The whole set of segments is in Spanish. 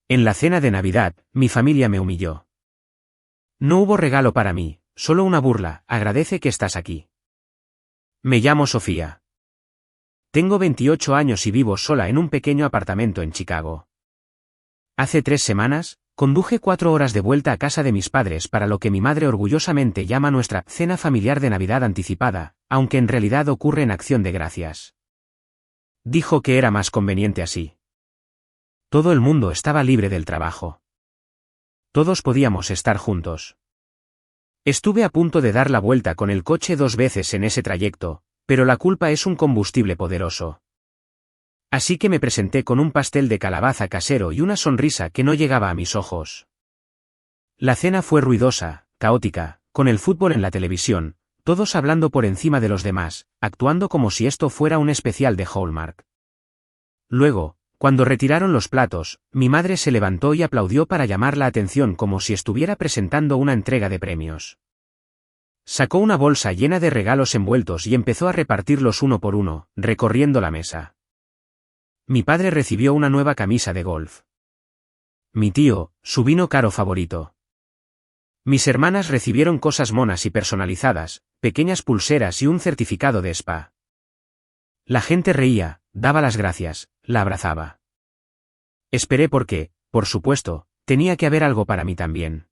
En la cena de Navidad, mi familia me humilló. No hubo regalo para mí, solo una burla. Agradece que estás aquí. Me llamo Sofía. Tengo 28 años y vivo sola en un pequeño apartamento en Chicago. Hace 3 semanas, conduje 4 horas de vuelta a casa de mis padres para lo que mi madre orgullosamente llama nuestra cena familiar de Navidad anticipada, aunque en realidad ocurre en Acción de Gracias. Dijo que era más conveniente así. Todo el mundo estaba libre del trabajo. Todos podíamos estar juntos. Estuve a punto de dar la vuelta con el coche 2 veces en ese trayecto, pero la culpa es un combustible poderoso. Así que me presenté con un pastel de calabaza casero y una sonrisa que no llegaba a mis ojos. La cena fue ruidosa, caótica, con el fútbol en la televisión, todos hablando por encima de los demás, actuando como si esto fuera un especial de Hallmark. Luego, cuando retiraron los platos, mi madre se levantó y aplaudió para llamar la atención como si estuviera presentando una entrega de premios. Sacó una bolsa llena de regalos envueltos y empezó a repartirlos uno por uno, recorriendo la mesa. Mi padre recibió una nueva camisa de golf. Mi tío, su vino caro favorito. Mis hermanas recibieron cosas monas y personalizadas, pequeñas pulseras y un certificado de spa. La gente reía, daba las gracias, la abrazaba. Esperé porque, por supuesto, tenía que haber algo para mí también.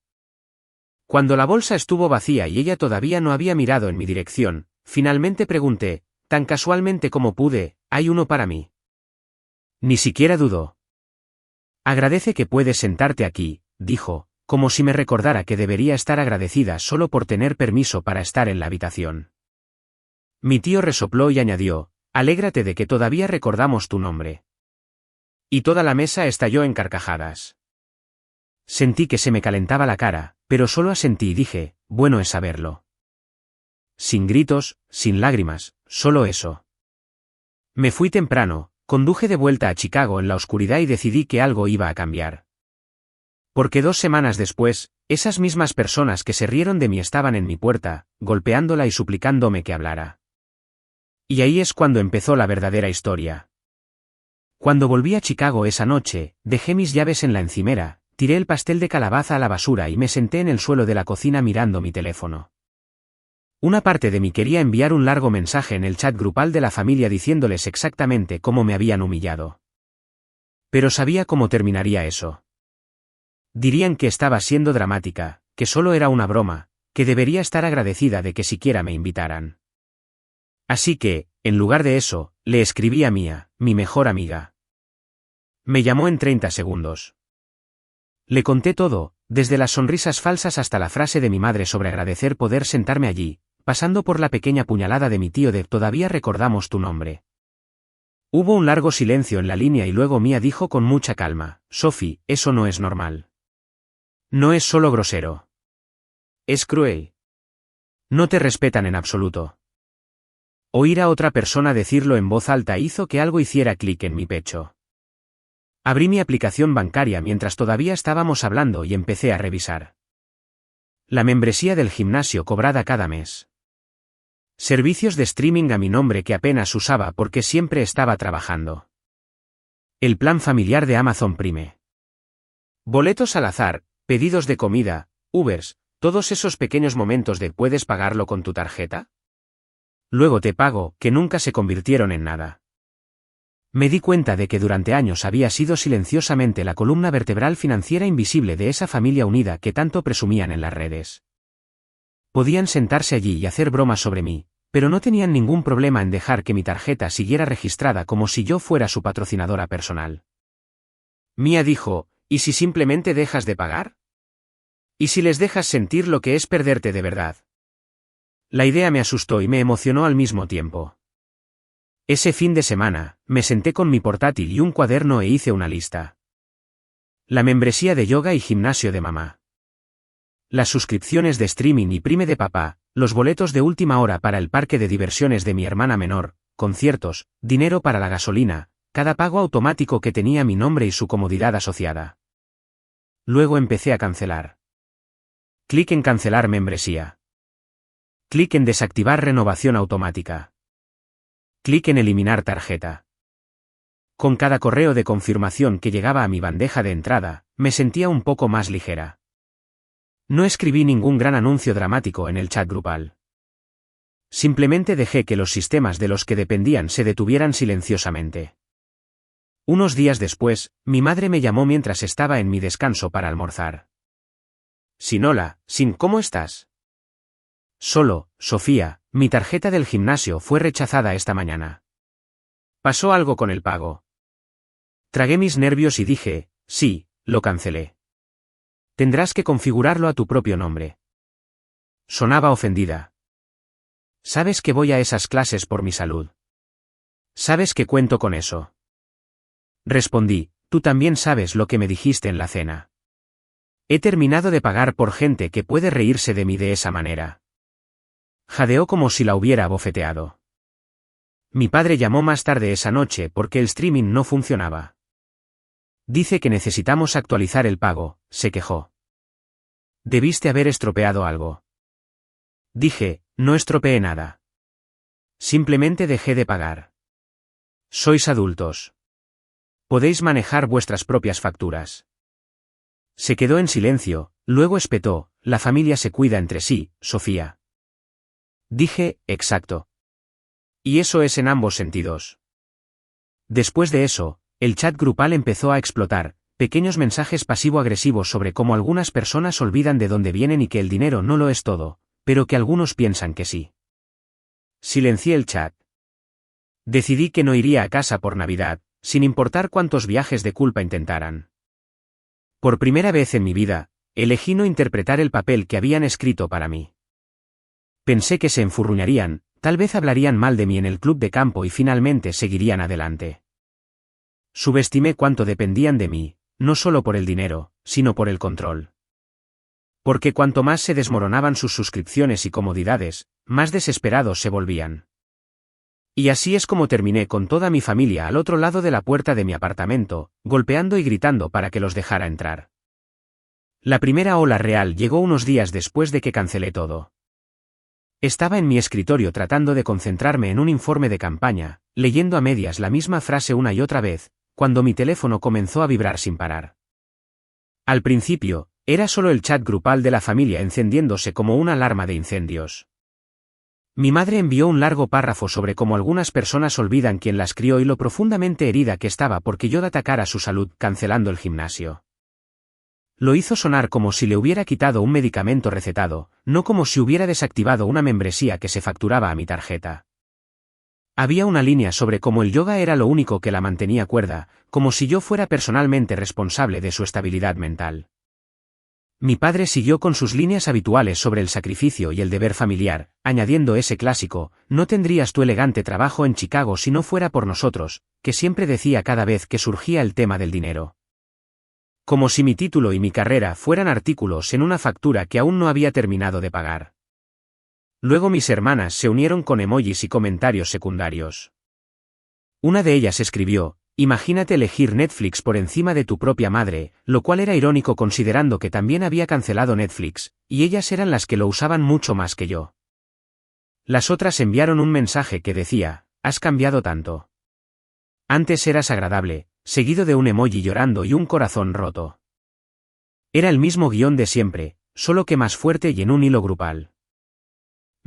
Cuando la bolsa estuvo vacía y ella todavía no había mirado en mi dirección, finalmente pregunté, tan casualmente como pude, ¿hay uno para mí? Ni siquiera dudó. Agradece que puedes sentarte aquí, dijo, como si me recordara que debería estar agradecida solo por tener permiso para estar en la habitación. Mi tío resopló y añadió, alégrate de que todavía recordamos tu nombre. Y toda la mesa estalló en carcajadas. Sentí que se me calentaba la cara, pero solo asentí y dije, bueno es saberlo. Sin gritos, sin lágrimas, solo eso. Me fui temprano, conduje de vuelta a Chicago en la oscuridad y decidí que algo iba a cambiar. Porque 2 semanas después, esas mismas personas que se rieron de mí estaban en mi puerta, golpeándola y suplicándome que hablara. Y ahí es cuando empezó la verdadera historia. Cuando volví a Chicago esa noche, dejé mis llaves en la encimera, tiré el pastel de calabaza a la basura y me senté en el suelo de la cocina mirando mi teléfono. Una parte de mí quería enviar un largo mensaje en el chat grupal de la familia diciéndoles exactamente cómo me habían humillado. Pero sabía cómo terminaría eso. Dirían que estaba siendo dramática, que solo era una broma, que debería estar agradecida de que siquiera me invitaran. Así que, en lugar de eso, le escribí a Mia, mi mejor amiga. Me llamó en 30 segundos. Le conté todo, desde las sonrisas falsas hasta la frase de mi madre sobre agradecer poder sentarme allí, pasando por la pequeña puñalada de mi tío de todavía recordamos tu nombre. Hubo un largo silencio en la línea y luego Mia dijo con mucha calma, Sophie, eso no es normal. No es solo grosero. Es cruel. No te respetan en absoluto. Oír a otra persona decirlo en voz alta hizo que algo hiciera clic en mi pecho. Abrí mi aplicación bancaria mientras todavía estábamos hablando y empecé a revisar. La membresía del gimnasio cobrada cada mes. Servicios de streaming a mi nombre que apenas usaba porque siempre estaba trabajando. El plan familiar de Amazon Prime. Boletos al azar, pedidos de comida, Ubers, todos esos pequeños momentos de ¿puedes pagarlo con tu tarjeta? Luego te pago, que nunca se convirtieron en nada. Me di cuenta de que durante años había sido silenciosamente la columna vertebral financiera invisible de esa familia unida que tanto presumían en las redes. Podían sentarse allí y hacer bromas sobre mí, pero no tenían ningún problema en dejar que mi tarjeta siguiera registrada como si yo fuera su patrocinadora personal. Mia dijo, ¿y si simplemente dejas de pagar? ¿Y si les dejas sentir lo que es perderte de verdad? La idea me asustó y me emocionó al mismo tiempo. Ese fin de semana, me senté con mi portátil y un cuaderno e hice una lista. La membresía de yoga y gimnasio de mamá. Las suscripciones de streaming y Prime de papá, los boletos de última hora para el parque de diversiones de mi hermana menor, conciertos, dinero para la gasolina, cada pago automático que tenía mi nombre y su comodidad asociada. Luego empecé a cancelar. Clic en cancelar membresía. Clic en desactivar renovación automática. Clic en eliminar tarjeta. Con cada correo de confirmación que llegaba a mi bandeja de entrada, me sentía un poco más ligera. No escribí ningún gran anuncio dramático en el chat grupal. Simplemente dejé que los sistemas de los que dependían se detuvieran silenciosamente. Unos días después, mi madre me llamó mientras estaba en mi descanso para almorzar. Hola, ¿cómo estás? Solo, Sofía, mi tarjeta del gimnasio fue rechazada esta mañana. ¿Pasó algo con el pago? Tragué mis nervios y dije, sí, lo cancelé. Tendrás que configurarlo a tu propio nombre. Sonaba ofendida. Sabes que voy a esas clases por mi salud. Sabes que cuento con eso. Respondí, tú también sabes lo que me dijiste en la cena. He terminado de pagar por gente que puede reírse de mí de esa manera. Jadeó como si la hubiera bofeteado. Mi padre llamó más tarde esa noche porque el streaming no funcionaba. Dice que necesitamos actualizar el pago, se quejó. Debiste haber estropeado algo. Dije, no estropeé nada. Simplemente dejé de pagar. Sois adultos. Podéis manejar vuestras propias facturas. Se quedó en silencio, luego espetó, la familia se cuida entre sí, Sofía. Dije, exacto. Y eso es en ambos sentidos. Después de eso, el chat grupal empezó a explotar, pequeños mensajes pasivo-agresivos sobre cómo algunas personas olvidan de dónde vienen y que el dinero no lo es todo, pero que algunos piensan que sí. Silencié el chat. Decidí que no iría a casa por Navidad, sin importar cuántos viajes de culpa intentaran. Por primera vez en mi vida, elegí no interpretar el papel que habían escrito para mí. Pensé que se enfurruñarían, tal vez hablarían mal de mí en el club de campo y finalmente seguirían adelante. Subestimé cuánto dependían de mí, no solo por el dinero, sino por el control. Porque cuanto más se desmoronaban sus suscripciones y comodidades, más desesperados se volvían. Y así es como terminé con toda mi familia al otro lado de la puerta de mi apartamento, golpeando y gritando para que los dejara entrar. La primera ola real llegó unos días después de que cancelé todo. Estaba en mi escritorio tratando de concentrarme en un informe de campaña, leyendo a medias la misma frase una y otra vez, cuando mi teléfono comenzó a vibrar sin parar. Al principio, era solo el chat grupal de la familia encendiéndose como una alarma de incendios. Mi madre envió un largo párrafo sobre cómo algunas personas olvidan quién las crió y lo profundamente herida que estaba porque yo atacara su salud cancelando el gimnasio. Lo hizo sonar como si le hubiera quitado un medicamento recetado, no como si hubiera desactivado una membresía que se facturaba a mi tarjeta. Había una línea sobre cómo el yoga era lo único que la mantenía cuerda, como si yo fuera personalmente responsable de su estabilidad mental. Mi padre siguió con sus líneas habituales sobre el sacrificio y el deber familiar, añadiendo ese clásico, no tendrías tu elegante trabajo en Chicago si no fuera por nosotros, que siempre decía cada vez que surgía el tema del dinero. Como si mi título y mi carrera fueran artículos en una factura que aún no había terminado de pagar. Luego mis hermanas se unieron con emojis y comentarios secundarios. Una de ellas escribió, imagínate elegir Netflix por encima de tu propia madre, lo cual era irónico considerando que también había cancelado Netflix, y ellas eran las que lo usaban mucho más que yo. Las otras enviaron un mensaje que decía, has cambiado tanto. Antes eras agradable, seguido de un emoji llorando y un corazón roto. Era el mismo guión de siempre, solo que más fuerte y en un hilo grupal.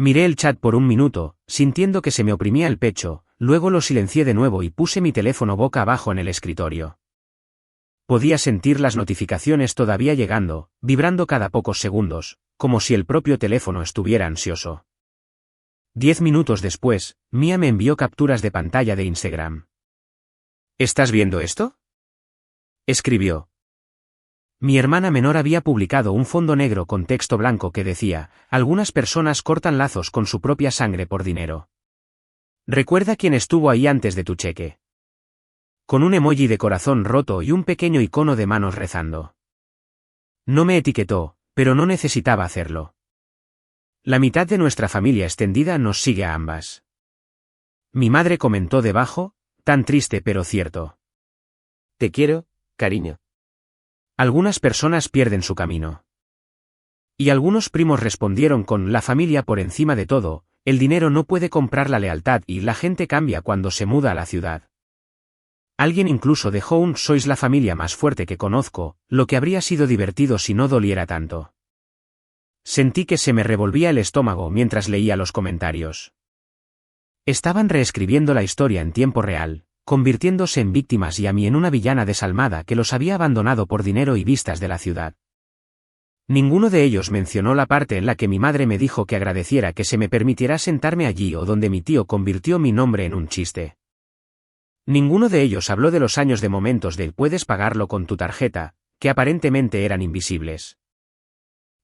Miré el chat por un minuto, sintiendo que se me oprimía el pecho, luego lo silencié de nuevo y puse mi teléfono boca abajo en el escritorio. Podía sentir las notificaciones todavía llegando, vibrando cada pocos segundos, como si el propio teléfono estuviera ansioso. 10 minutos después, Mia me envió capturas de pantalla de Instagram. ¿Estás viendo esto?, escribió. Mi hermana menor había publicado un fondo negro con texto blanco que decía, algunas personas cortan lazos con su propia sangre por dinero. Recuerda quién estuvo ahí antes de tu cheque. Con un emoji de corazón roto y un pequeño icono de manos rezando. No me etiquetó, pero no necesitaba hacerlo. La mitad de nuestra familia extendida nos sigue a ambas. Mi madre comentó debajo, tan triste pero cierto. Te quiero, cariño. Algunas personas pierden su camino. Y algunos primos respondieron con la familia por encima de todo, el dinero no puede comprar la lealtad y la gente cambia cuando se muda a la ciudad. Alguien incluso dejó un «sois la familia más fuerte que conozco», lo que habría sido divertido si no doliera tanto. Sentí que se me revolvía el estómago mientras leía los comentarios. Estaban reescribiendo la historia en tiempo real, convirtiéndose en víctimas y a mí en una villana desalmada que los había abandonado por dinero y vistas de la ciudad. Ninguno de ellos mencionó la parte en la que mi madre me dijo que agradeciera que se me permitiera sentarme allí o donde mi tío convirtió mi nombre en un chiste. Ninguno de ellos habló de los años de momentos de «puedes pagarlo con tu tarjeta», que aparentemente eran invisibles.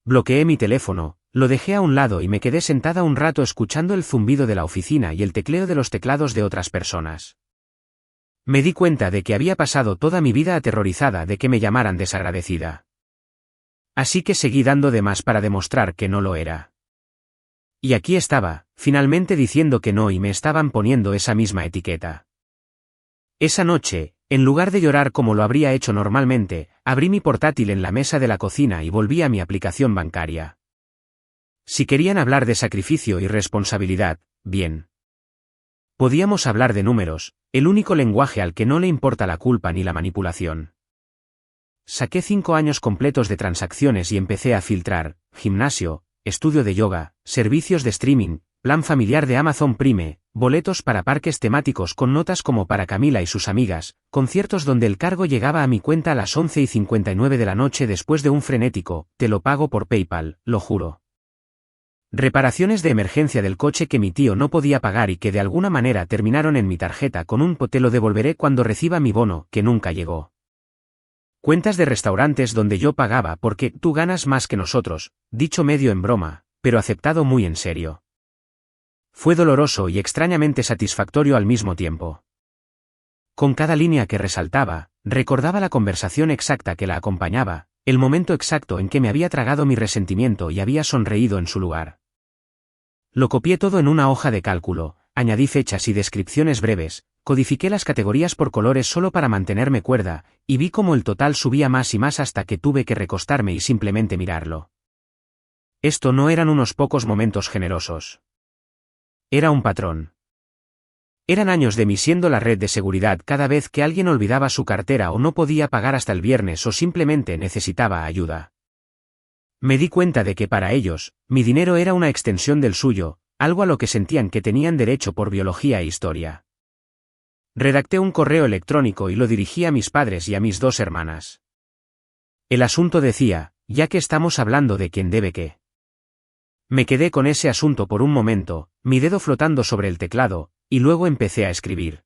Bloqueé mi teléfono, lo dejé a un lado y me quedé sentada un rato escuchando el zumbido de la oficina y el tecleo de los teclados de otras personas. Me di cuenta de que había pasado toda mi vida aterrorizada de que me llamaran desagradecida. Así que seguí dando de más para demostrar que no lo era. Y aquí estaba, finalmente diciendo que no y me estaban poniendo esa misma etiqueta. Esa noche, en lugar de llorar como lo habría hecho normalmente, abrí mi portátil en la mesa de la cocina y volví a mi aplicación bancaria. Si querían hablar de sacrificio y responsabilidad, bien. Podíamos hablar de números, el único lenguaje al que no le importa la culpa ni la manipulación. Saqué 5 años completos de transacciones y empecé a filtrar: gimnasio, estudio de yoga, servicios de streaming, plan familiar de Amazon Prime, boletos para parques temáticos con notas como para Camila y sus amigas, conciertos donde el cargo llegaba a mi cuenta a las 11:59 de la noche después de un frenético «te lo pago por PayPal, lo juro». Reparaciones de emergencia del coche que mi tío no podía pagar y que de alguna manera terminaron en mi tarjeta con un «te lo devolveré cuando reciba mi bono», que nunca llegó. Cuentas de restaurantes donde yo pagaba porque «tú ganas más que nosotros», dicho medio en broma, pero aceptado muy en serio. Fue doloroso y extrañamente satisfactorio al mismo tiempo. Con cada línea que resaltaba, recordaba la conversación exacta que la acompañaba, el momento exacto en que me había tragado mi resentimiento y había sonreído en su lugar. Lo copié todo en una hoja de cálculo, añadí fechas y descripciones breves, codifiqué las categorías por colores solo para mantenerme cuerda, y vi cómo el total subía más y más hasta que tuve que recostarme y simplemente mirarlo. Esto no eran unos pocos momentos generosos. Era un patrón. Eran años de mí siendo la red de seguridad cada vez que alguien olvidaba su cartera o no podía pagar hasta el viernes o simplemente necesitaba ayuda. Me di cuenta de que para ellos, mi dinero era una extensión del suyo, algo a lo que sentían que tenían derecho por biología e historia. Redacté un correo electrónico y lo dirigí a mis padres y a mis 2 hermanas. El asunto decía: ya que estamos hablando de quién debe qué. Me quedé con ese asunto por un momento, mi dedo flotando sobre el teclado, y luego empecé a escribir.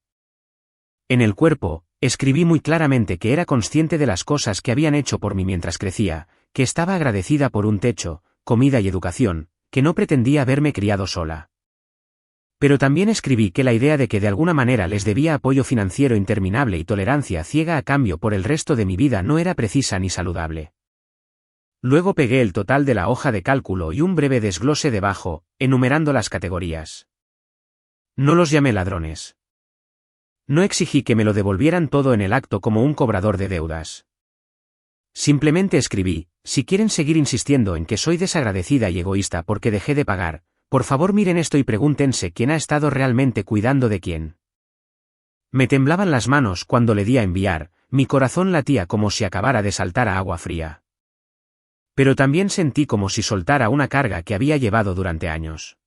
En el cuerpo, escribí muy claramente que era consciente de las cosas que habían hecho por mí mientras crecía, que estaba agradecida por un techo, comida y educación, que no pretendía haberme criado sola. Pero también escribí que la idea de que de alguna manera les debía apoyo financiero interminable y tolerancia ciega a cambio por el resto de mi vida no era precisa ni saludable. Luego pegué el total de la hoja de cálculo y un breve desglose debajo, enumerando las categorías. No los llamé ladrones. No exigí que me lo devolvieran todo en el acto como un cobrador de deudas. Simplemente escribí: si quieren seguir insistiendo en que soy desagradecida y egoísta porque dejé de pagar, por favor miren esto y pregúntense quién ha estado realmente cuidando de quién. Me temblaban las manos cuando le di a enviar, mi corazón latía como si acabara de saltar a agua fría. Pero también sentí como si soltara una carga que había llevado durante años.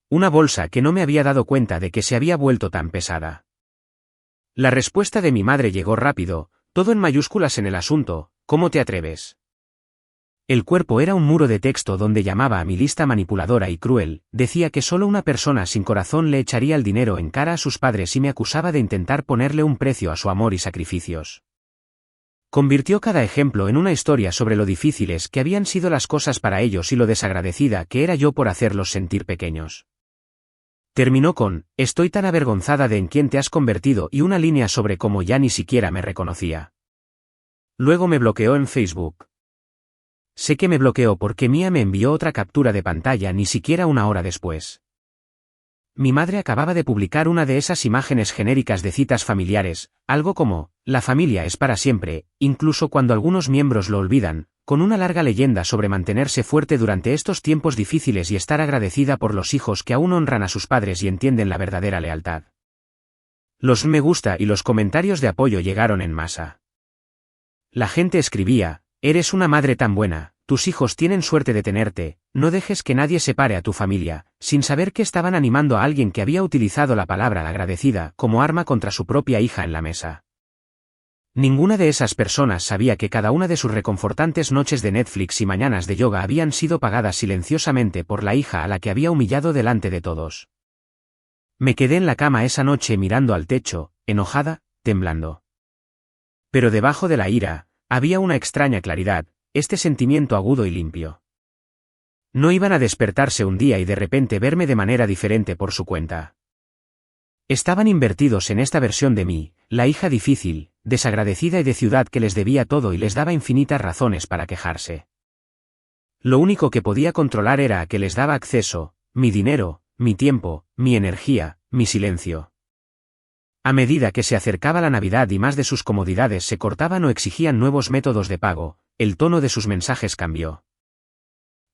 Una bolsa que no me había dado cuenta de que se había vuelto tan pesada. La respuesta de mi madre llegó rápido, todo en mayúsculas en el asunto: ¿cómo te atreves? El cuerpo era un muro de texto donde llamaba a mi lista manipuladora y cruel, decía que solo una persona sin corazón le echaría el dinero en cara a sus padres y me acusaba de intentar ponerle un precio a su amor y sacrificios. Convirtió cada ejemplo en una historia sobre lo difíciles que habían sido las cosas para ellos y lo desagradecida que era yo por hacerlos sentir pequeños. Terminó con: estoy tan avergonzada de en quién te has convertido, y una línea sobre cómo ya ni siquiera me reconocía. Luego me bloqueó en Facebook. Sé que me bloqueó porque Mía me envió otra captura de pantalla ni siquiera una hora después. Mi madre acababa de publicar una de esas imágenes genéricas de citas familiares, algo como: la familia es para siempre, incluso cuando algunos miembros lo olvidan, con una larga leyenda sobre mantenerse fuerte durante estos tiempos difíciles y estar agradecida por los hijos que aún honran a sus padres y entienden la verdadera lealtad. Los me gusta y los comentarios de apoyo llegaron en masa. La gente escribía: eres una madre tan buena, tus hijos tienen suerte de tenerte, no dejes que nadie separe a tu familia, sin saber que estaban animando a alguien que había utilizado la palabra agradecida como arma contra su propia hija en la mesa. Ninguna de esas personas sabía que cada una de sus reconfortantes noches de Netflix y mañanas de yoga habían sido pagadas silenciosamente por la hija a la que había humillado delante de todos. Me quedé en la cama esa noche mirando al techo, enojada, temblando. Pero debajo de la ira, había una extraña claridad, este sentimiento agudo y limpio. No iban a despertarse un día y de repente verme de manera diferente por su cuenta. Estaban invertidos en esta versión de mí, la hija difícil, desagradecida y de ciudad que les debía todo y les daba infinitas razones para quejarse. Lo único que podía controlar era a que les daba acceso, mi dinero, mi tiempo, mi energía, mi silencio. A medida que se acercaba la Navidad y más de sus comodidades se cortaban o exigían nuevos métodos de pago, el tono de sus mensajes cambió.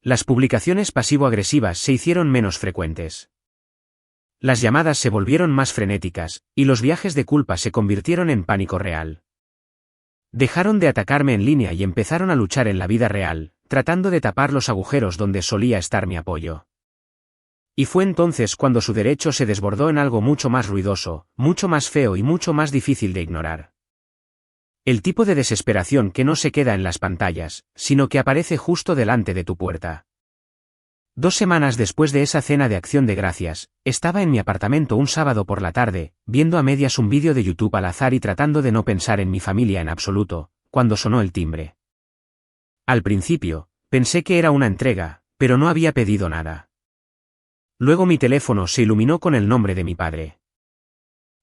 Las publicaciones pasivo-agresivas se hicieron menos frecuentes. Las llamadas se volvieron más frenéticas, y los viajes de culpa se convirtieron en pánico real. Dejaron de atacarme en línea y empezaron a luchar en la vida real, tratando de tapar los agujeros donde solía estar mi apoyo. Y fue entonces cuando su derecho se desbordó en algo mucho más ruidoso, mucho más feo y mucho más difícil de ignorar. El tipo de desesperación que no se queda en las pantallas, sino que aparece justo delante de tu puerta. 2 semanas después de esa cena de acción de gracias, estaba en mi apartamento un sábado por la tarde, viendo a medias un vídeo de YouTube al azar y tratando de no pensar en mi familia en absoluto, cuando sonó el timbre. Al principio, pensé que era una entrega, pero no había pedido nada. Luego mi teléfono se iluminó con el nombre de mi padre.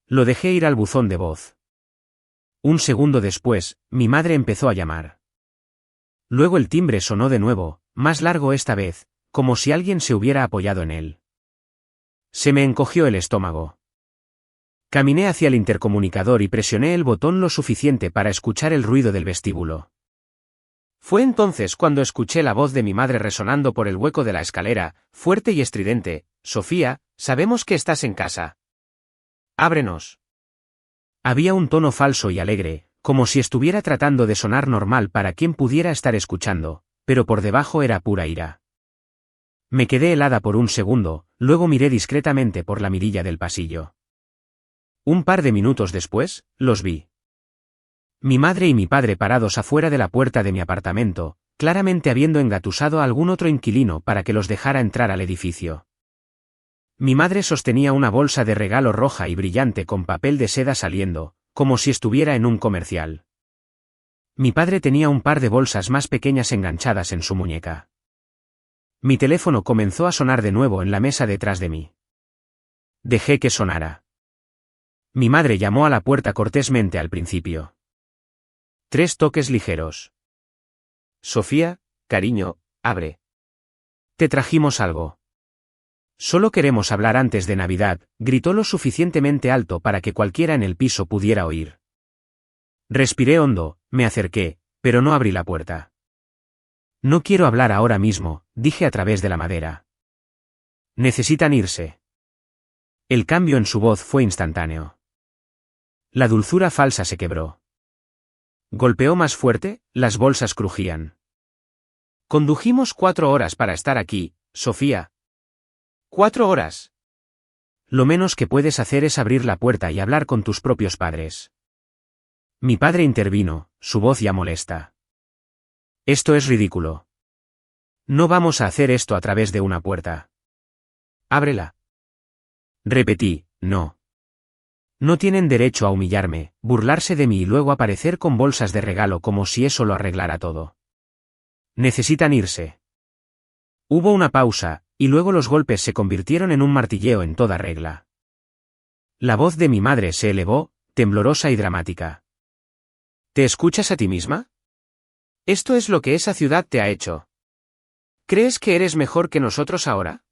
Lo dejé ir al buzón de voz. Un segundo después, mi madre empezó a llamar. Luego el timbre sonó de nuevo, más largo esta vez, como si alguien se hubiera apoyado en él. Se me encogió el estómago. Caminé hacia el intercomunicador y presioné el botón lo suficiente para escuchar el ruido del vestíbulo. Fue entonces cuando escuché la voz de mi madre resonando por el hueco de la escalera, fuerte y estridente: Sofía, sabemos que estás en casa. Ábrenos. Había un tono falso y alegre, como si estuviera tratando de sonar normal para quien pudiera estar escuchando, pero por debajo era pura ira. Me quedé helada por un segundo, luego miré discretamente por la mirilla del pasillo. Un par de minutos después, los vi. Mi madre y mi padre parados afuera de la puerta de mi apartamento, claramente habiendo engatusado a algún otro inquilino para que los dejara entrar al edificio. Mi madre sostenía una bolsa de regalo roja y brillante con papel de seda saliendo, como si estuviera en un comercial. Mi padre tenía un par de bolsas más pequeñas enganchadas en su muñeca. Mi teléfono comenzó a sonar de nuevo en la mesa detrás de mí. Dejé que sonara. Mi madre llamó a la puerta cortésmente al principio. 3 toques ligeros. Sofía, cariño, abre. Te trajimos algo. Solo queremos hablar antes de Navidad, gritó lo suficientemente alto para que cualquiera en el piso pudiera oír. Respiré hondo, me acerqué, pero no abrí la puerta. No quiero hablar ahora mismo, dije a través de la madera. Necesitan irse. El cambio en su voz fue instantáneo. La dulzura falsa se quebró. Golpeó más fuerte, las bolsas crujían. Condujimos 4 horas para estar aquí, Sofía. 4 horas. Lo menos que puedes hacer es abrir la puerta y hablar con tus propios padres. Mi padre intervino, su voz ya molesta. Esto es ridículo. No vamos a hacer esto a través de una puerta. Ábrela. Repetí, no. No tienen derecho a humillarme, burlarse de mí y luego aparecer con bolsas de regalo como si eso lo arreglara todo. Necesitan irse. Hubo una pausa, y luego los golpes se convirtieron en un martilleo en toda regla. La voz de mi madre se elevó, temblorosa y dramática. ¿Te escuchas a ti misma? Esto es lo que esa ciudad te ha hecho. ¿Crees que eres mejor que nosotros ahora?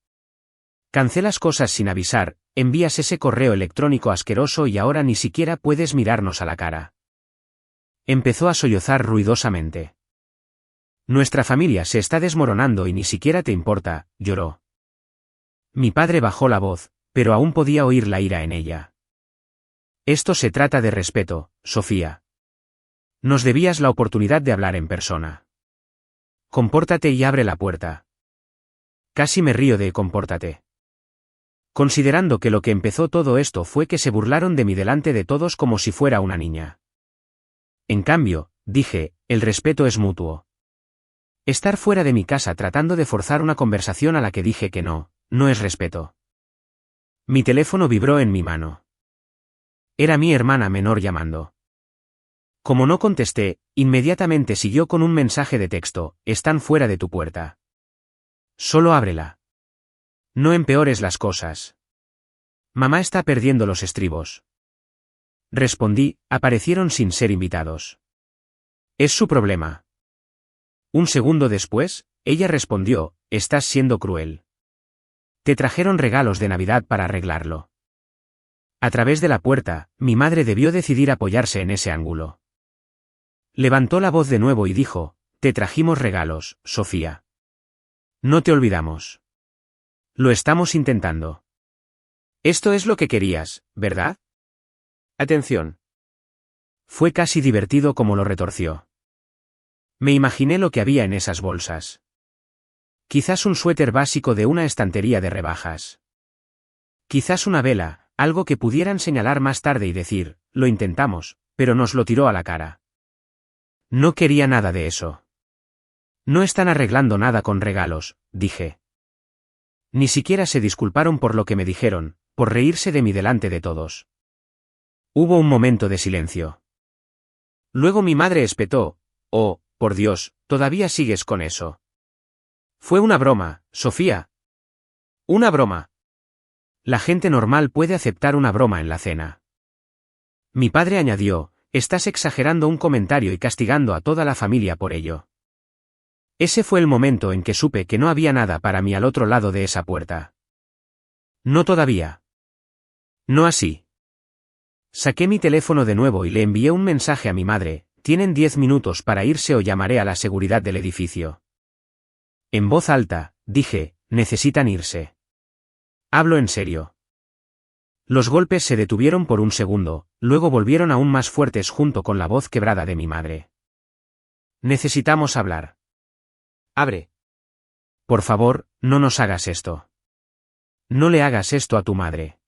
Cancelas cosas sin avisar, envías ese correo electrónico asqueroso y ahora ni siquiera puedes mirarnos a la cara. Empezó a sollozar ruidosamente. Nuestra familia se está desmoronando y ni siquiera te importa, lloró. Mi padre bajó la voz, pero aún podía oír la ira en ella. Esto se trata de respeto, Sofía. Nos debías la oportunidad de hablar en persona. Compórtate y abre la puerta. Casi me río de compórtate. Considerando que lo que empezó todo esto fue que se burlaron de mí delante de todos como si fuera una niña. En cambio, dije, el respeto es mutuo. Estar fuera de mi casa tratando de forzar una conversación a la que dije que no, no es respeto. Mi teléfono vibró en mi mano. Era mi hermana menor llamando. Como no contesté, inmediatamente siguió con un mensaje de texto: están fuera de tu puerta. Solo ábrela. No empeores las cosas. Mamá está perdiendo los estribos. Respondí, aparecieron sin ser invitados. Es su problema. Un segundo después, ella respondió, estás siendo cruel. Te trajeron regalos de Navidad para arreglarlo. A través de la puerta, mi madre debió decidir apoyarse en ese ángulo. Levantó la voz de nuevo y dijo, te trajimos regalos, Sofía. No te olvidamos. Lo estamos intentando. Esto es lo que querías, ¿verdad? Atención. Fue casi divertido como lo retorció. Me imaginé lo que había en esas bolsas. Quizás un suéter básico de una estantería de rebajas. Quizás una vela, algo que pudieran señalar más tarde y decir, lo intentamos, pero nos lo tiró a la cara. No quería nada de eso. No están arreglando nada con regalos, dije. Ni siquiera se disculparon por lo que me dijeron, por reírse de mí delante de todos. Hubo un momento de silencio. Luego mi madre espetó, oh, por Dios, ¿todavía sigues con eso? Fue una broma, Sofía. Una broma. La gente normal puede aceptar una broma en la cena. Mi padre añadió, estás exagerando un comentario y castigando a toda la familia por ello. Ese fue el momento en que supe que no había nada para mí al otro lado de esa puerta. No todavía. No así. Saqué mi teléfono de nuevo y le envié un mensaje a mi madre, tienen 10 minutos para irse o llamaré a la seguridad del edificio. En voz alta, dije, necesitan irse. Hablo en serio. Los golpes se detuvieron por un segundo, luego volvieron aún más fuertes junto con la voz quebrada de mi madre. Necesitamos hablar. Abre. Por favor, no nos hagas esto. No le hagas esto a tu madre.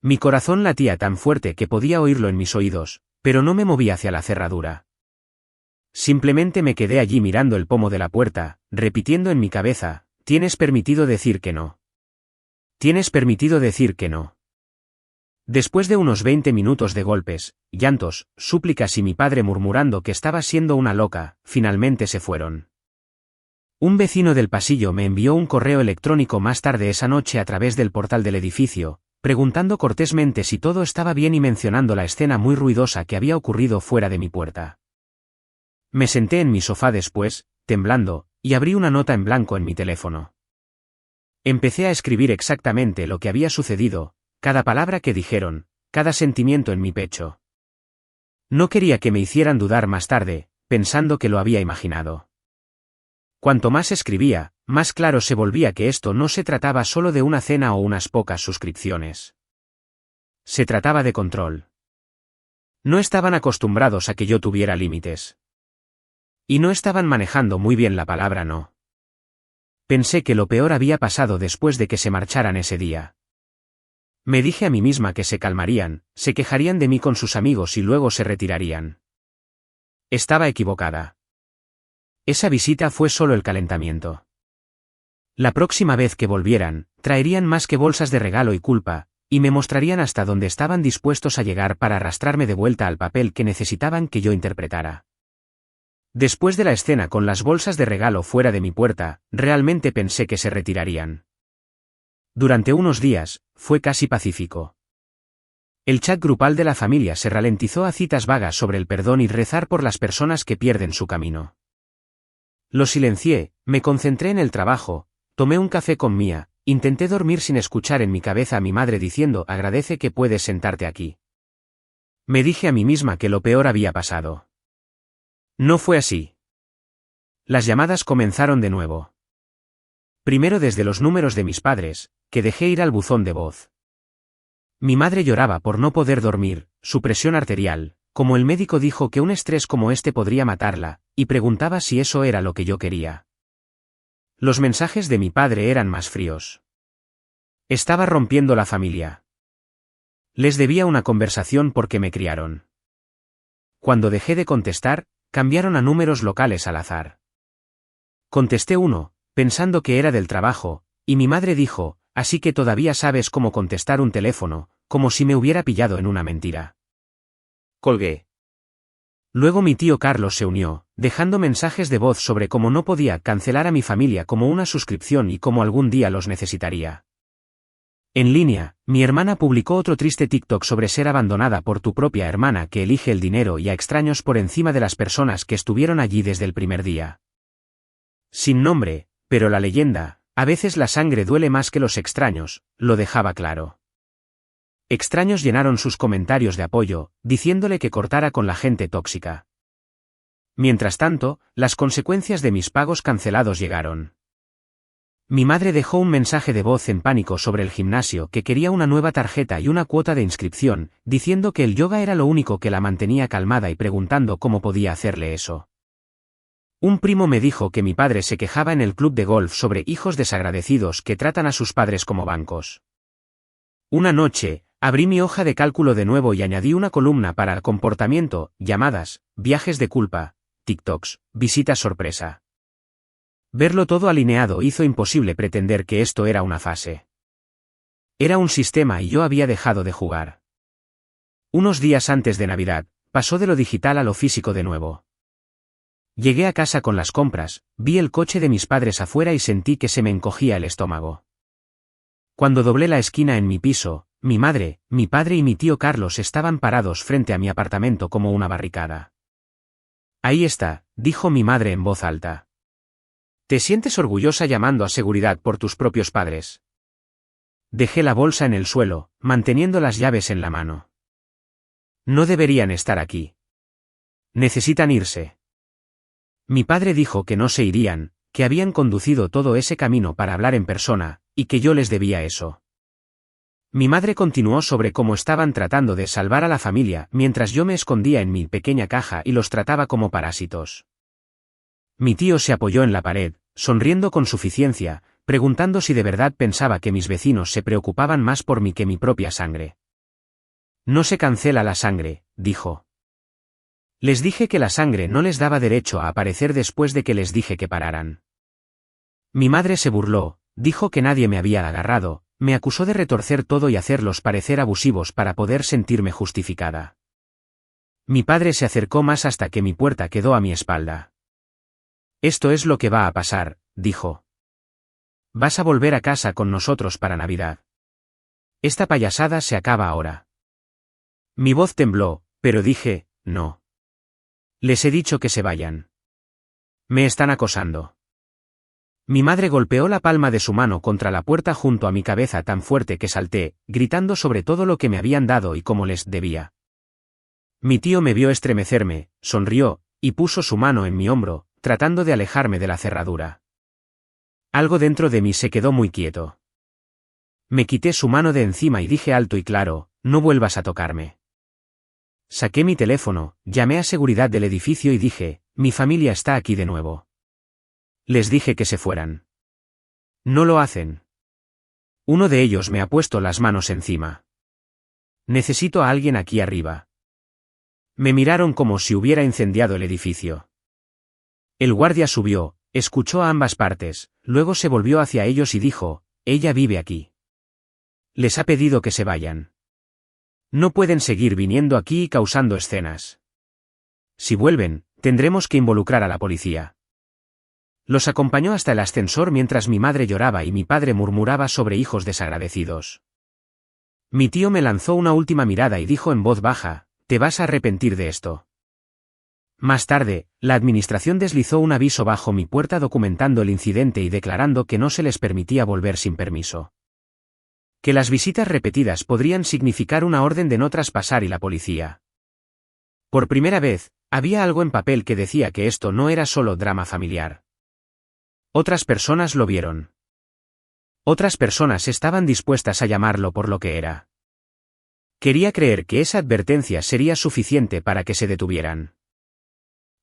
Mi corazón latía tan fuerte que podía oírlo en mis oídos, pero no me moví hacia la cerradura. Simplemente me quedé allí mirando el pomo de la puerta, repitiendo en mi cabeza, tienes permitido decir que no. Tienes permitido decir que no. Después de unos 20 minutos de golpes, llantos, súplicas y mi padre murmurando que estaba siendo una loca, finalmente se fueron. Un vecino del pasillo me envió un correo electrónico más tarde esa noche a través del portal del edificio, preguntando cortésmente si todo estaba bien y mencionando la escena muy ruidosa que había ocurrido fuera de mi puerta. Me senté en mi sofá después, temblando, y abrí una nota en blanco en mi teléfono. Empecé a escribir exactamente lo que había sucedido, cada palabra que dijeron, cada sentimiento en mi pecho. No quería que me hicieran dudar más tarde, pensando que lo había imaginado. Cuanto más escribía, más claro se volvía que esto no se trataba solo de una cena o unas pocas suscripciones. Se trataba de control. No estaban acostumbrados a que yo tuviera límites. Y no estaban manejando muy bien la palabra no. Pensé que lo peor había pasado después de que se marcharan ese día. Me dije a mí misma que se calmarían, se quejarían de mí con sus amigos y luego se retirarían. Estaba equivocada. Esa visita fue solo el calentamiento. La próxima vez que volvieran, traerían más que bolsas de regalo y culpa, y me mostrarían hasta dónde estaban dispuestos a llegar para arrastrarme de vuelta al papel que necesitaban que yo interpretara. Después de la escena con las bolsas de regalo fuera de mi puerta, realmente pensé que se retirarían. Durante unos días, fue casi pacífico. El chat grupal de la familia se ralentizó a citas vagas sobre el perdón y rezar por las personas que pierden su camino. Lo silencié, me concentré en el trabajo, tomé un café con Mía, intenté dormir sin escuchar en mi cabeza a mi madre diciendo agradece que puedes sentarte aquí. Me dije a mí misma que lo peor había pasado. No fue así. Las llamadas comenzaron de nuevo. Primero desde los números de mis padres, que dejé ir al buzón de voz. Mi madre lloraba por no poder dormir, su presión arterial, como el médico dijo que un estrés como este podría matarla, y preguntaba si eso era lo que yo quería. Los mensajes de mi padre eran más fríos. Estaba rompiendo la familia. Les debía una conversación porque me criaron. Cuando dejé de contestar, cambiaron a números locales al azar. Contesté uno, pensando que era del trabajo, y mi madre dijo, así que todavía sabes cómo contestar un teléfono, como si me hubiera pillado en una mentira. Colgué. Luego mi tío Carlos se unió, dejando mensajes de voz sobre cómo no podía cancelar a mi familia como una suscripción y cómo algún día los necesitaría. En línea, mi hermana publicó otro triste TikTok sobre ser abandonada por tu propia hermana que elige el dinero y a extraños por encima de las personas que estuvieron allí desde el primer día. Sin nombre, pero la leyenda, a veces la sangre duele más que los extraños, lo dejaba claro. Extraños llenaron sus comentarios de apoyo, diciéndole que cortara con la gente tóxica. Mientras tanto, las consecuencias de mis pagos cancelados llegaron. Mi madre dejó un mensaje de voz en pánico sobre el gimnasio que quería una nueva tarjeta y una cuota de inscripción, diciendo que el yoga era lo único que la mantenía calmada y preguntando cómo podía hacerle eso. Un primo me dijo que mi padre se quejaba en el club de golf sobre hijos desagradecidos que tratan a sus padres como bancos. Una noche, abrí mi hoja de cálculo de nuevo y añadí una columna para el comportamiento, llamadas, viajes de culpa, TikToks, visitas sorpresa. Verlo todo alineado hizo imposible pretender que esto era una fase. Era un sistema y yo había dejado de jugar. Unos días antes de Navidad, pasó de lo digital a lo físico de nuevo. Llegué a casa con las compras, vi el coche de mis padres afuera y sentí que se me encogía el estómago. Cuando doblé la esquina en mi piso, mi madre, mi padre y mi tío Carlos estaban parados frente a mi apartamento como una barricada. Ahí está, dijo mi madre en voz alta. ¿Te sientes orgullosa llamando a seguridad por tus propios padres? Dejé la bolsa en el suelo, manteniendo las llaves en la mano. No deberían estar aquí. Necesitan irse. Mi padre dijo que no se irían, que habían conducido todo ese camino para hablar en persona, y que yo les debía eso. Mi madre continuó sobre cómo estaban tratando de salvar a la familia mientras yo me escondía en mi pequeña caja y los trataba como parásitos. Mi tío se apoyó en la pared, sonriendo con suficiencia, preguntando si de verdad pensaba que mis vecinos se preocupaban más por mí que mi propia sangre. No se cancela la sangre, dijo. Les dije que la sangre no les daba derecho a aparecer después de que les dije que pararan. Mi madre se burló, dijo que nadie me había agarrado, me acusó de retorcer todo y hacerlos parecer abusivos para poder sentirme justificada. Mi padre se acercó más hasta que mi puerta quedó a mi espalda. Esto es lo que va a pasar, dijo. Vas a volver a casa con nosotros para Navidad. Esta payasada se acaba ahora. Mi voz tembló, pero dije, no. Les he dicho que se vayan. Me están acosando. Mi madre golpeó la palma de su mano contra la puerta junto a mi cabeza tan fuerte que salté, gritando sobre todo lo que me habían dado y cómo les debía. Mi tío me vio estremecerme, sonrió, y puso su mano en mi hombro, tratando de alejarme de la cerradura. Algo dentro de mí se quedó muy quieto. Me quité su mano de encima y dije alto y claro, no vuelvas a tocarme. Saqué mi teléfono, llamé a seguridad del edificio y dije, mi familia está aquí de nuevo. Les dije que se fueran. No lo hacen. Uno de ellos me ha puesto las manos encima. Necesito a alguien aquí arriba. Me miraron como si hubiera incendiado el edificio. El guardia subió, escuchó a ambas partes, luego se volvió hacia ellos y dijo, ella vive aquí. Les ha pedido que se vayan. No pueden seguir viniendo aquí y causando escenas. Si vuelven, tendremos que involucrar a la policía. Los acompañó hasta el ascensor mientras mi madre lloraba y mi padre murmuraba sobre hijos desagradecidos. Mi tío me lanzó una última mirada y dijo en voz baja, te vas a arrepentir de esto. Más tarde, la administración deslizó un aviso bajo mi puerta documentando el incidente y declarando que no se les permitía volver sin permiso. Que las visitas repetidas podrían significar una orden de no traspasar y la policía. Por primera vez, había algo en papel que decía que esto no era solo drama familiar. Otras personas lo vieron. Otras personas estaban dispuestas a llamarlo por lo que era. Quería creer que esa advertencia sería suficiente para que se detuvieran.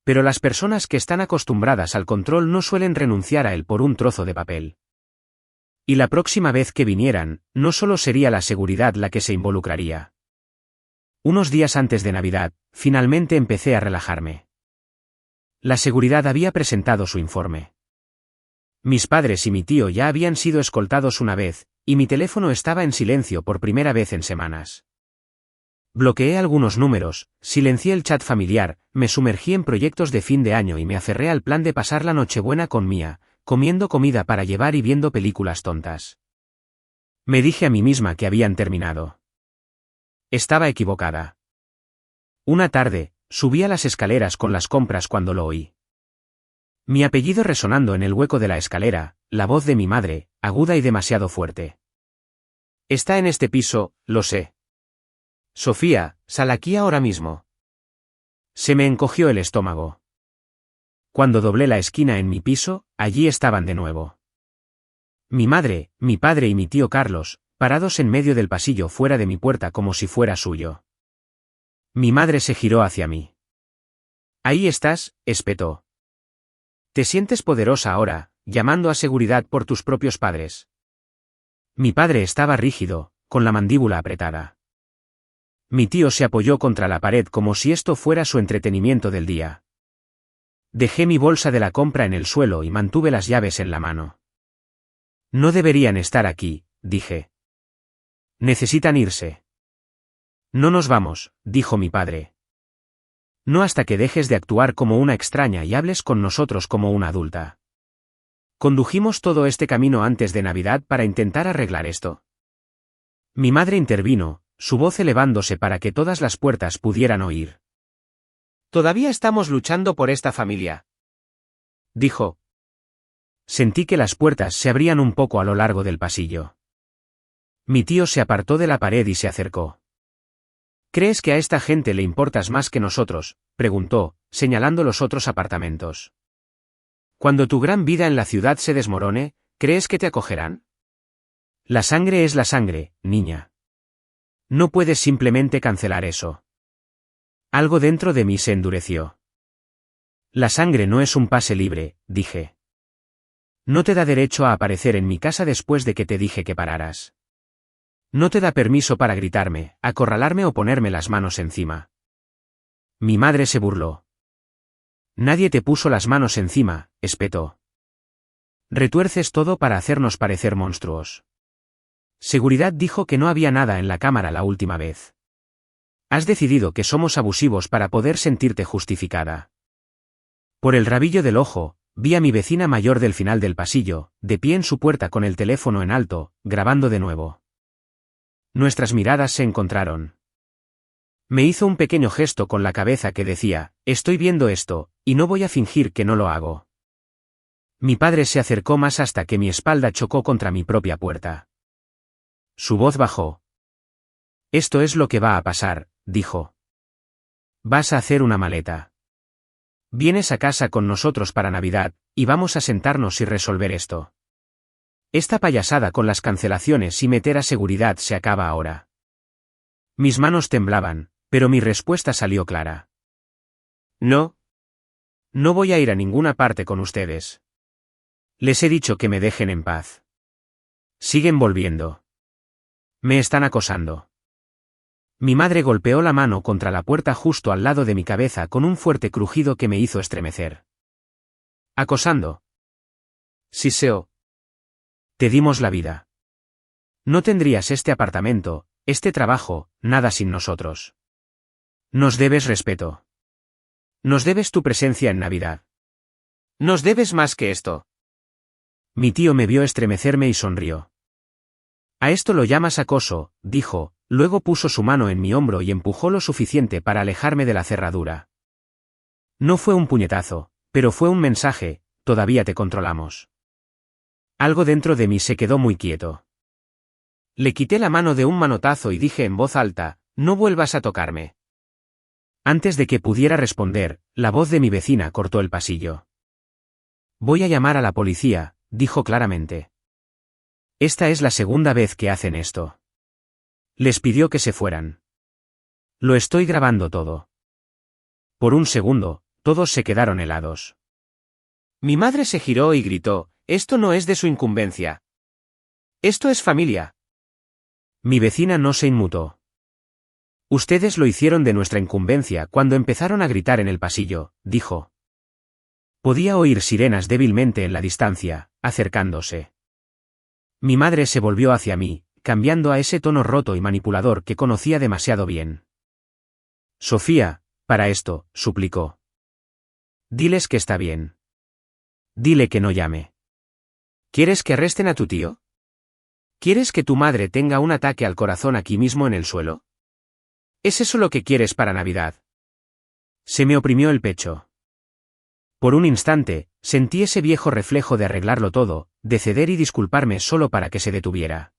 Pero las personas que están acostumbradas al control no suelen renunciar a él por un trozo de papel. Y la próxima vez que vinieran, no solo sería la seguridad la que se involucraría. Unos días antes de Navidad, finalmente empecé a relajarme. La seguridad había presentado su informe. Mis padres y mi tío ya habían sido escoltados una vez, y mi teléfono estaba en silencio por primera vez en semanas. Bloqueé algunos números, silencié el chat familiar, me sumergí en proyectos de fin de año y me aferré al plan de pasar la Nochebuena con Mía, comiendo comida para llevar y viendo películas tontas. Me dije a mí misma que habían terminado. Estaba equivocada. Una tarde, subí a las escaleras con las compras cuando lo oí. Mi apellido resonando en el hueco de la escalera, la voz de mi madre, aguda y demasiado fuerte. Está en este piso, lo sé. Sofía, sal aquí ahora mismo. Se me encogió el estómago. Cuando doblé la esquina en mi piso, allí estaban de nuevo. Mi madre, mi padre y mi tío Carlos, parados en medio del pasillo fuera de mi puerta como si fuera suyo. Mi madre se giró hacia mí. Ahí estás, espetó. ¿Te sientes poderosa ahora, llamando a seguridad por tus propios padres? Mi padre estaba rígido, con la mandíbula apretada. Mi tío se apoyó contra la pared como si esto fuera su entretenimiento del día. Dejé mi bolsa de la compra en el suelo y mantuve las llaves en la mano. No deberían estar aquí, dije. Necesitan irse. No nos vamos, dijo mi padre. No hasta que dejes de actuar como una extraña y hables con nosotros como una adulta. Condujimos todo este camino antes de Navidad para intentar arreglar esto. Mi madre intervino, su voz elevándose para que todas las puertas pudieran oír. Todavía estamos luchando por esta familia, dijo. Sentí que las puertas se abrían un poco a lo largo del pasillo. Mi tío se apartó de la pared y se acercó. ¿Crees que a esta gente le importas más que nosotros?, preguntó, señalando los otros apartamentos. Cuando tu gran vida en la ciudad se desmorone, ¿crees que te acogerán? La sangre es la sangre, niña. No puedes simplemente cancelar eso. Algo dentro de mí se endureció. La sangre no es un pase libre, dije. No te da derecho a aparecer en mi casa después de que te dije que pararas. No te da permiso para gritarme, acorralarme o ponerme las manos encima. Mi madre se burló. Nadie te puso las manos encima, espetó. Retuerces todo para hacernos parecer monstruos. Seguridad dijo que no había nada en la cámara la última vez. Has decidido que somos abusivos para poder sentirte justificada. Por el rabillo del ojo, vi a mi vecina mayor del final del pasillo, de pie en su puerta con el teléfono en alto, grabando de nuevo. Nuestras miradas se encontraron. Me hizo un pequeño gesto con la cabeza que decía, estoy viendo esto, y no voy a fingir que no lo hago. Mi padre se acercó más hasta que mi espalda chocó contra mi propia puerta. Su voz bajó. Esto es lo que va a pasar, dijo. Vas a hacer una maleta. Vienes a casa con nosotros para Navidad, y vamos a sentarnos y resolver esto. Esta payasada con las cancelaciones y meter a seguridad se acaba ahora. Mis manos temblaban, pero mi respuesta salió clara. No. No voy a ir a ninguna parte con ustedes. Les he dicho que me dejen en paz. Siguen volviendo. Me están acosando. Mi madre golpeó la mano contra la puerta justo al lado de mi cabeza con un fuerte crujido que me hizo estremecer. ¿Acosando? Siseo. Te dimos la vida. No tendrías este apartamento, este trabajo, nada sin nosotros. Nos debes respeto. Nos debes tu presencia en Navidad. Nos debes más que esto. Mi tío me vio estremecerme y sonrió. A esto lo llamas acoso, dijo, luego puso su mano en mi hombro y empujó lo suficiente para alejarme de la cerradura. No fue un puñetazo, pero fue un mensaje, todavía te controlamos. Algo dentro de mí se quedó muy quieto. Le quité la mano de un manotazo y dije en voz alta, no vuelvas a tocarme. Antes de que pudiera responder, la voz de mi vecina cortó el pasillo. Voy a llamar a la policía, dijo claramente. Esta es la segunda vez que hacen esto. Les pidió que se fueran. Lo estoy grabando todo. Por un segundo, todos se quedaron helados. Mi madre se giró y gritó, «Esto no es de su incumbencia. Esto es familia». Mi vecina no se inmutó. Ustedes lo hicieron de nuestra incumbencia cuando empezaron a gritar en el pasillo, dijo. Podía oír sirenas débilmente en la distancia, acercándose. Mi madre se volvió hacia mí, cambiando a ese tono roto y manipulador que conocía demasiado bien. Sofía, para esto, suplicó. Diles que está bien. Dile que no llame. ¿Quieres que arresten a tu tío? ¿Quieres que tu madre tenga un ataque al corazón aquí mismo en el suelo? ¿Es eso lo que quieres para Navidad? Se me oprimió el pecho. Por un instante, sentí ese viejo reflejo de arreglarlo todo, de ceder y disculparme solo para que se detuviera.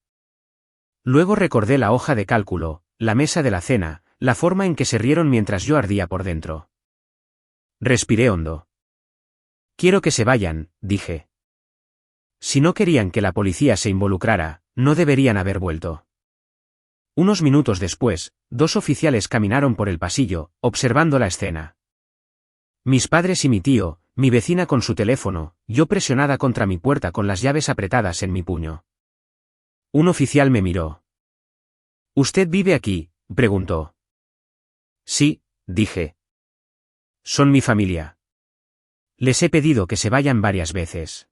Luego recordé la hoja de cálculo, la mesa de la cena, la forma en que se rieron mientras yo ardía por dentro. Respiré hondo. Quiero que se vayan, dije. Si no querían que la policía se involucrara, no deberían haber vuelto. Unos minutos después, 2 oficiales caminaron por el pasillo, observando la escena. Mis padres y mi tío, mi vecina con su teléfono, yo presionada contra mi puerta con las llaves apretadas en mi puño. Un oficial me miró. ¿Usted vive aquí?, preguntó. Sí, dije. Son mi familia. Les he pedido que se vayan varias veces.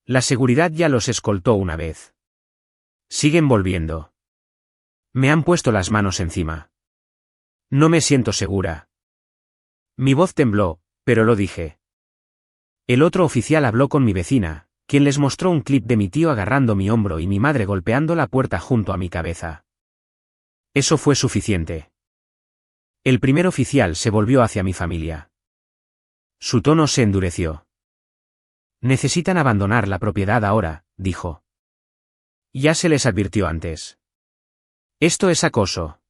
La seguridad ya los escoltó una vez. Siguen volviendo. Me han puesto las manos encima. No me siento segura. Mi voz tembló, pero lo dije. El otro oficial habló con mi vecina, quien les mostró un clip de mi tío agarrando mi hombro y mi madre golpeando la puerta junto a mi cabeza. Eso fue suficiente. El primer oficial se volvió hacia mi familia. Su tono se endureció. Necesitan abandonar la propiedad ahora, dijo. Ya se les advirtió antes. Esto es acoso.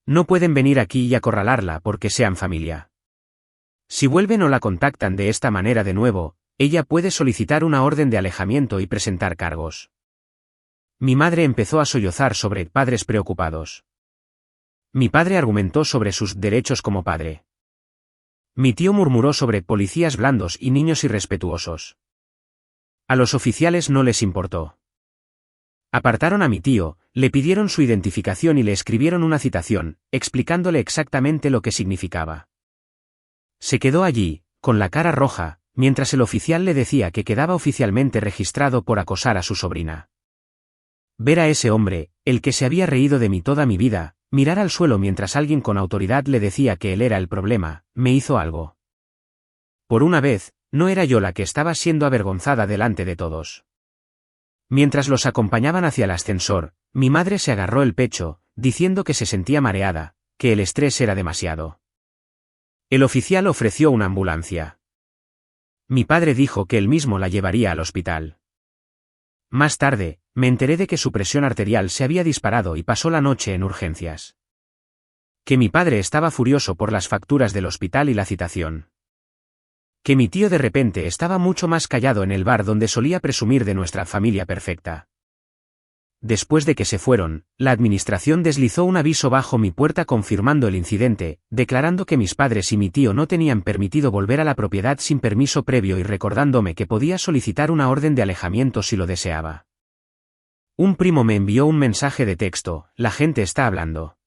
No pueden venir aquí y acorralarla porque sean familia. Si vuelven o la contactan de esta manera de nuevo, ella puede solicitar una orden de alejamiento y presentar cargos. Mi madre empezó a sollozar sobre padres preocupados. Mi padre argumentó sobre sus derechos como padre. Mi tío murmuró sobre policías blandos y niños irrespetuosos. A los oficiales no les importó. Apartaron a mi tío, le pidieron su identificación y le escribieron una citación, explicándole exactamente lo que significaba. Se quedó allí, con la cara roja, mientras el oficial le decía que quedaba oficialmente registrado por acosar a su sobrina. Ver a ese hombre, el que se había reído de mí toda mi vida, mirar al suelo mientras alguien con autoridad le decía que él era el problema, me hizo algo. Por una vez, no era yo la que estaba siendo avergonzada delante de todos. Mientras los acompañaban hacia el ascensor, mi madre se agarró el pecho, diciendo que se sentía mareada, que el estrés era demasiado. El oficial ofreció una ambulancia. Mi padre dijo que él mismo la llevaría al hospital. Más tarde, me enteré de que su presión arterial se había disparado y pasó la noche en urgencias. Que mi padre estaba furioso por las facturas del hospital y la citación. Que mi tío de repente estaba mucho más callado en el bar donde solía presumir de nuestra familia perfecta. Después de que se fueron, la administración deslizó un aviso bajo mi puerta confirmando el incidente, declarando que mis padres y mi tío no tenían permitido volver a la propiedad sin permiso previo y recordándome que podía solicitar una orden de alejamiento si lo deseaba. Un primo me envió un mensaje de texto, la gente está hablando.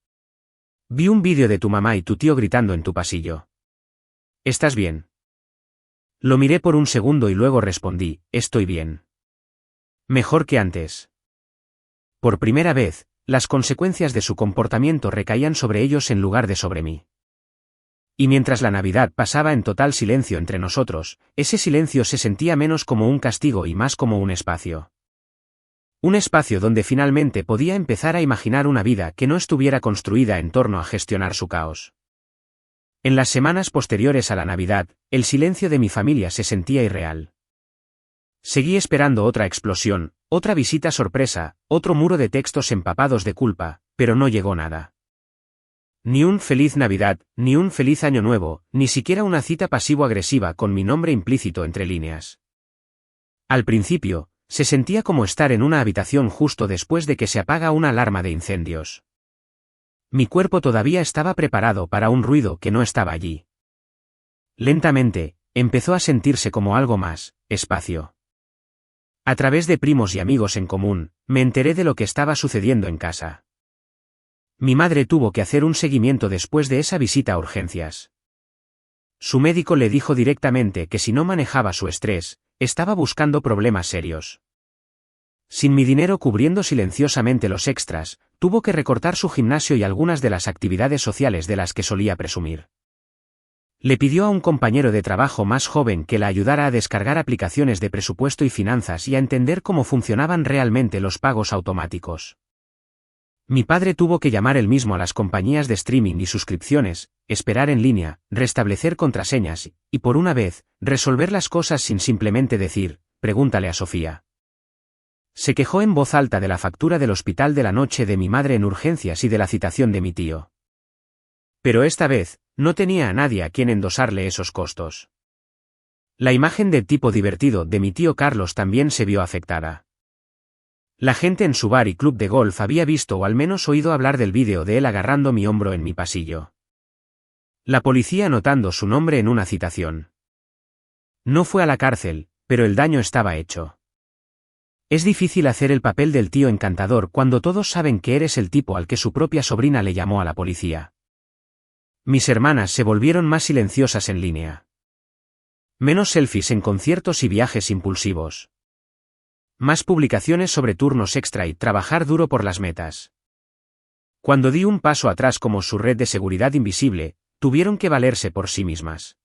Vi un vídeo de tu mamá y tu tío gritando en tu pasillo. ¿Estás bien? Lo miré por un segundo y luego respondí, estoy bien. Mejor que antes. Por primera vez, las consecuencias de su comportamiento recaían sobre ellos en lugar de sobre mí. Y mientras la Navidad pasaba en total silencio entre nosotros, ese silencio se sentía menos como un castigo y más como un espacio. Un espacio donde finalmente podía empezar a imaginar una vida que no estuviera construida en torno a gestionar su caos. En las semanas posteriores a la Navidad, el silencio de mi familia se sentía irreal. Seguí esperando otra explosión, otra visita sorpresa, otro muro de textos empapados de culpa, pero no llegó nada. Ni un feliz Navidad, ni un feliz Año Nuevo, ni siquiera una cita pasivo-agresiva con mi nombre implícito entre líneas. Al principio, se sentía como estar en una habitación justo después de que se apaga una alarma de incendios. Mi cuerpo todavía estaba preparado para un ruido que no estaba allí. Lentamente, empezó a sentirse como algo más, espacio. A través de primos y amigos en común, me enteré de lo que estaba sucediendo en casa. Mi madre tuvo que hacer un seguimiento después de esa visita a urgencias. Su médico le dijo directamente que si no manejaba su estrés, estaba buscando problemas serios. Sin mi dinero cubriendo silenciosamente los extras, tuvo que recortar su gimnasio y algunas de las actividades sociales de las que solía presumir. Le pidió a un compañero de trabajo más joven que la ayudara a descargar aplicaciones de presupuesto y finanzas y a entender cómo funcionaban realmente los pagos automáticos. Mi padre tuvo que llamar él mismo a las compañías de streaming y suscripciones, esperar en línea, restablecer contraseñas y, por una vez, resolver las cosas sin simplemente decir, pregúntale a Sofía. Se quejó en voz alta de la factura del hospital de la noche de mi madre en urgencias y de la citación de mi tío. Pero esta vez, no tenía a nadie a quien endosarle esos costos. La imagen de tipo divertido de mi tío Carlos también se vio afectada. La gente en su bar y club de golf había visto o al menos oído hablar del vídeo de él agarrando mi hombro en mi pasillo. La policía anotando su nombre en una citación. No fue a la cárcel, pero el daño estaba hecho. Es difícil hacer el papel del tío encantador cuando todos saben que eres el tipo al que su propia sobrina le llamó a la policía. Mis hermanas se volvieron más silenciosas en línea. Menos selfies en conciertos y viajes impulsivos. Más publicaciones sobre turnos extra y trabajar duro por las metas. Cuando di un paso atrás como su red de seguridad invisible, tuvieron que valerse por sí mismas.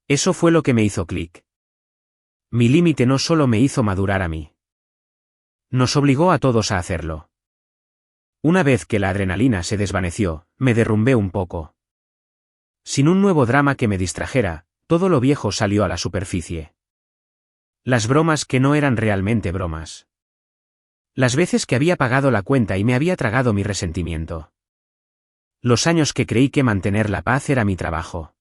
Eso fue lo que me hizo clic. Mi límite no solo me hizo madurar a mí. Nos obligó a todos a hacerlo. Una vez que la adrenalina se desvaneció, me derrumbé un poco. Sin un nuevo drama que me distrajera, todo lo viejo salió a la superficie. Las bromas que no eran realmente bromas. Las veces que había pagado la cuenta y me había tragado mi resentimiento. Los años que creí que mantener la paz era mi trabajo.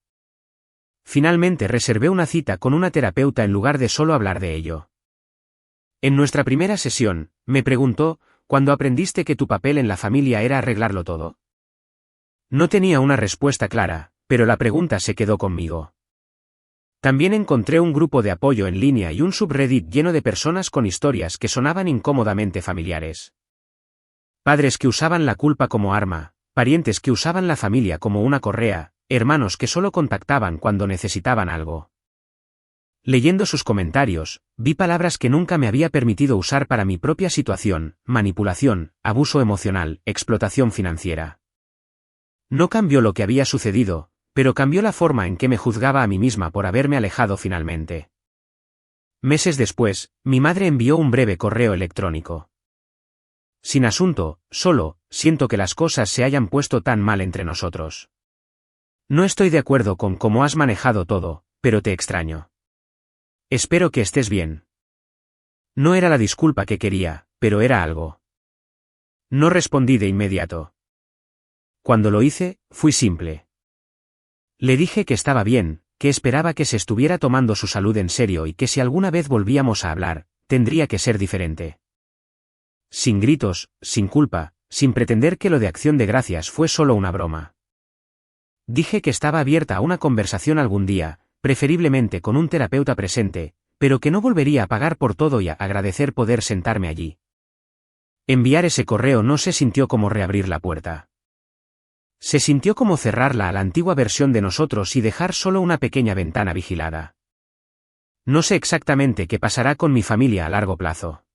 Finalmente reservé una cita con una terapeuta en lugar de solo hablar de ello. En nuestra primera sesión, me preguntó, ¿cuándo aprendiste que tu papel en la familia era arreglarlo todo? No tenía una respuesta clara, pero la pregunta se quedó conmigo. También encontré un grupo de apoyo en línea y un subreddit lleno de personas con historias que sonaban incómodamente familiares. Padres que usaban la culpa como arma, parientes que usaban la familia como una correa, hermanos que solo contactaban cuando necesitaban algo. Leyendo sus comentarios, vi palabras que nunca me había permitido usar para mi propia situación: manipulación, abuso emocional, explotación financiera. No cambió lo que había sucedido, pero cambió la forma en que me juzgaba a mí misma por haberme alejado finalmente. Meses después, mi madre envió un breve correo electrónico. Sin asunto, solo, siento que las cosas se hayan puesto tan mal entre nosotros. No estoy de acuerdo con cómo has manejado todo, pero te extraño. Espero que estés bien. No era la disculpa que quería, pero era algo. No respondí de inmediato. Cuando lo hice, fui simple. Le dije que estaba bien, que esperaba que se estuviera tomando su salud en serio y que si alguna vez volvíamos a hablar, tendría que ser diferente. Sin gritos, sin culpa, sin pretender que lo de Acción de Gracias fue solo una broma. Dije que estaba abierta a una conversación algún día, preferiblemente con un terapeuta presente, pero que no volvería a pagar por todo y a agradecer poder sentarme allí. Enviar ese correo no se sintió como reabrir la puerta. Se sintió como cerrarla a la antigua versión de nosotros y dejar solo una pequeña ventana vigilada. No sé exactamente qué pasará con mi familia a largo plazo.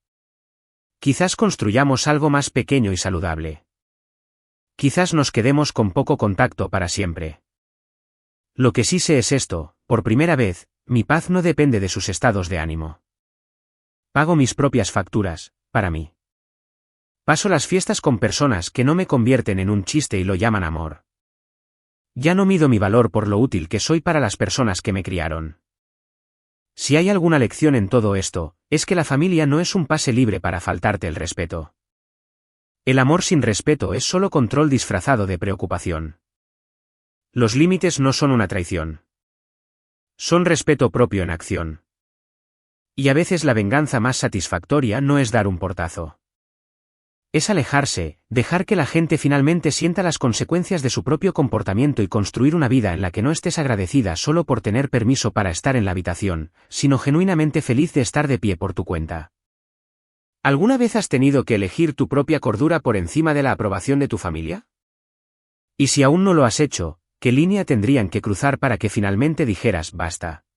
Quizás construyamos algo más pequeño y saludable. Quizás nos quedemos con poco contacto para siempre. Lo que sí sé es esto: por primera vez, mi paz no depende de sus estados de ánimo. Pago mis propias facturas, para mí. Paso las fiestas con personas que no me convierten en un chiste y lo llaman amor. Ya no mido mi valor por lo útil que soy para las personas que me criaron. Si hay alguna lección en todo esto, es que la familia no es un pase libre para faltarte el respeto. El amor sin respeto es solo control disfrazado de preocupación. Los límites no son una traición. Son respeto propio en acción. Y a veces la venganza más satisfactoria no es dar un portazo. Es alejarse, dejar que la gente finalmente sienta las consecuencias de su propio comportamiento y construir una vida en la que no estés agradecida solo por tener permiso para estar en la habitación, sino genuinamente feliz de estar de pie por tu cuenta. ¿Alguna vez has tenido que elegir tu propia cordura por encima de la aprobación de tu familia? Y si aún no lo has hecho, ¿qué línea tendrían que cruzar para que finalmente dijeras basta?